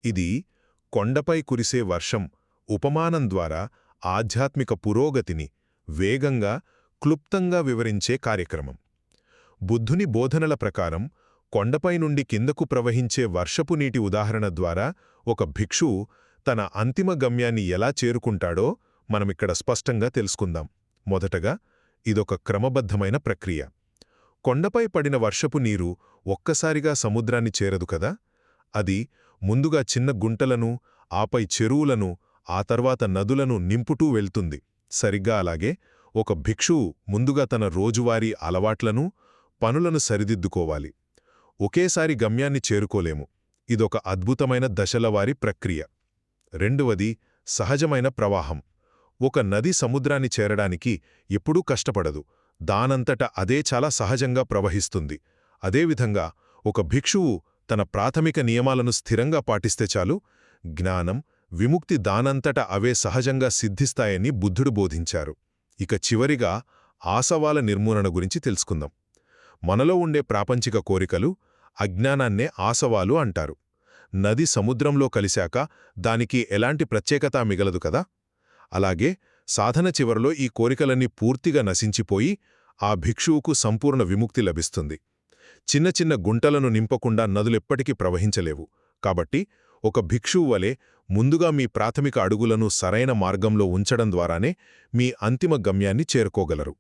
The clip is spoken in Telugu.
ఇది కొండపై కురిసే వర్షం ఉపమానం ద్వారా ఆధ్యాత్మిక పురోగతిని వేగంగా క్లుప్తంగా వివరించే కార్యక్రమం. బుద్ధుని బోధనల ప్రకారం కొండపై నుండి కిందకు ప్రవహించే వర్షపు నీటి ఉదాహరణ ద్వారా ఒక భిక్షువు తన అంతిమ గమ్యాన్ని ఎలా చేరుకుంటాడో మనమిక్కడ స్పష్టంగా తెలుసుకుందాం. మొదటగా ఇదొక క్రమబద్ధమైన ప్రక్రియ. కొండపై పడిన వర్షపు నీరు ఒక్కసారిగా సముద్రాన్ని చేరదు కదా. అది ముందుగా చిన్న గుంటలను, ఆపై చెరువులను, ఆ తర్వాత నదులను నింపుటూ వెళ్తుంది. సరిగ్గా అలాగే ఒక భిక్షువు ముందుగా తన రోజువారీ అలవాట్లను, పనులను సరిదిద్దుకోవాలి. ఒకేసారి గమ్యాన్ని చేరుకోలేము. ఇదొక అద్భుతమైన దశలవారీ ప్రక్రియ. రెండవది సహజమైన ప్రవాహం. ఒక నది సముద్రాన్ని చేరడానికి ఎప్పుడూ కష్టపడదు. దానంతట అదే చాలా సహజంగా ప్రవహిస్తుంది. అదేవిధంగా ఒక భిక్షువు తన ప్రాథమిక నియమాలను స్థిరంగా పాటిస్తే చాలు, జ్ఞానం, విముక్తి దానంతట అవే సహజంగా సిద్ధిస్తాయని బుద్ధుడు బోధించారు. ఇక చివరిగా ఆసవాల నిర్మూలన గురించి తెలుసుకుందాం. మనలో ఉండే ప్రాపంచిక కోరికలు, అజ్ఞానాన్నే ఆసవాలు అంటారు. నది సముద్రంలో కలిశాక దానికి ఎలాంటి ప్రత్యేకత మిగలదు కదా. అలాగే సాధన చివరలో ఈ కోరికలన్నీ పూర్తిగా నశించిపోయి ఆ భిక్షువుకు సంపూర్ణ విముక్తి లభిస్తుంది. చిన్న చిన్న గుంటలను నింపకుండా నదులెప్పటికీ ప్రవహించలేవు. కాబట్టి ఒక భిక్షువు వలె ముందుగా మీ ప్రాథమిక అడుగులను సరైన మార్గంలో ఉంచడం ద్వారానే మీ అంతిమ గమ్యాన్ని చేరుకోగలరు.